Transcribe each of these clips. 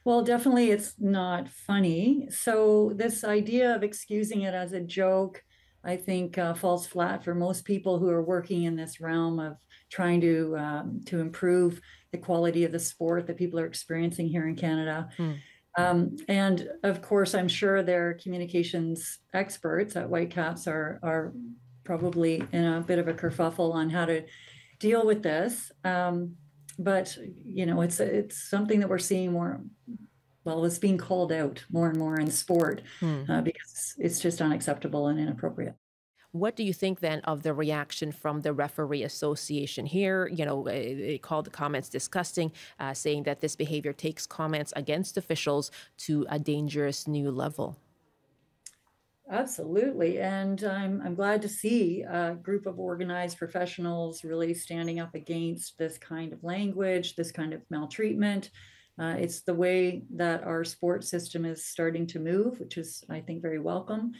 Well, definitely it's not funny. So this idea of excusing it as a joke, I think, falls flat for most people who are working in this realm of trying to improve the quality of the sport that people are experiencing here in Canada. Hmm. And of course, I'm sure their communications experts at Whitecaps are probably in a bit of a kerfuffle on how to deal with this. But it's something that we're seeing more. Well, it's being called out more and more in sport Hmm. because it's just unacceptable and inappropriate. What do you think then of the reaction from the referee association here? They called the comments disgusting, saying that this behavior takes comments against officials to a dangerous new level. Absolutely. And I'm glad to see a group of organized professionals really standing up against this kind of language, this kind of maltreatment. It's the way that our sports system is starting to move, which is, I think, very welcome.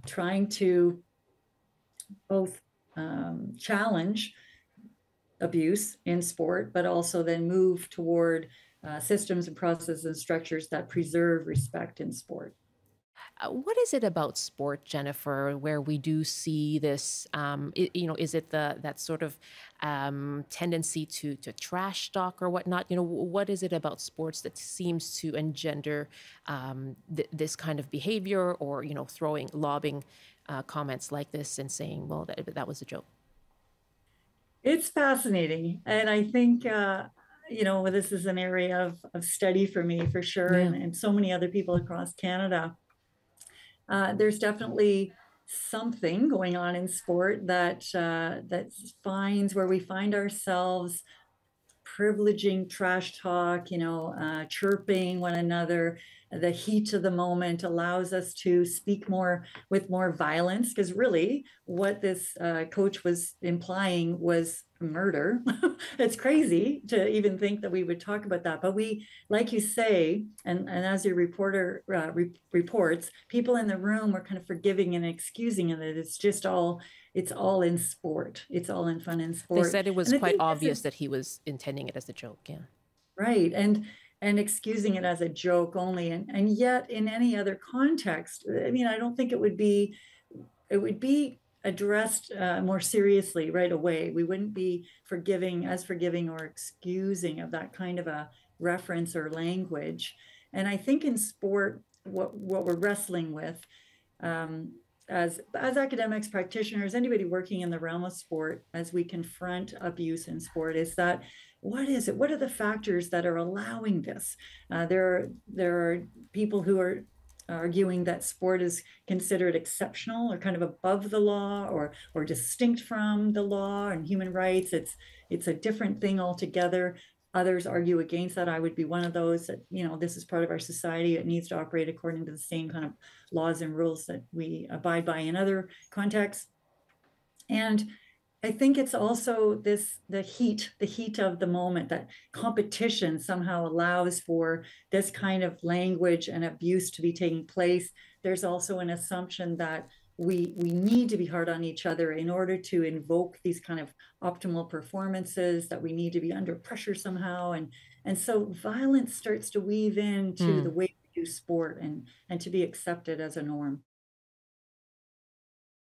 Trying to both challenge abuse in sport, but also then move toward systems and processes and structures that preserve respect in sport. What is it about sport, Jennifer, where we do see this? Is it the that sort of tendency to trash talk or whatnot? What is it about sports that seems to engender this kind of behavior, or throwing, lobbing comments like this and saying, "Well, that was a joke." It's fascinating. And I think, this is an area of study for me for sure, Yeah. and so many other people across Canada. There's definitely something going on in sport that finds where we find ourselves privileging trash talk, chirping one another. The heat of the moment allows us to speak more with more violence because really what this coach was implying was murder. It's crazy to even think that we would talk about that. But we, like you say, and as your reporter reports, people in the room were kind of forgiving and excusing it. It's all in sport. It's all in fun in They sport. said it was And I quite think this obvious is that he was intending it as a joke. Yeah. right. And excusing it as a joke only. And yet in any other context, I mean, I don't think it would be addressed more seriously right away. We wouldn't be forgiving or excusing of that kind of a reference or language. And I think in sport, what we're wrestling with as academics, practitioners, anybody working in the realm of sport, as we confront abuse in sport, is that what is it? What are the factors that are allowing this? There are people who are arguing that sport is considered exceptional or kind of above the law or distinct from the law and human rights. It's a different thing altogether. Others argue against that. I would be one of those that, this is part of our society. It needs to operate according to the same kind of laws and rules that we abide by in other contexts. And I think it's also the heat of the moment that competition somehow allows for this kind of language and abuse to be taking place. There's also an assumption that we need to be hard on each other in order to invoke these kind of optimal performances, that we need to be under pressure somehow. And so violence starts to weave into the Hmm. way we do sport and to be accepted as a norm.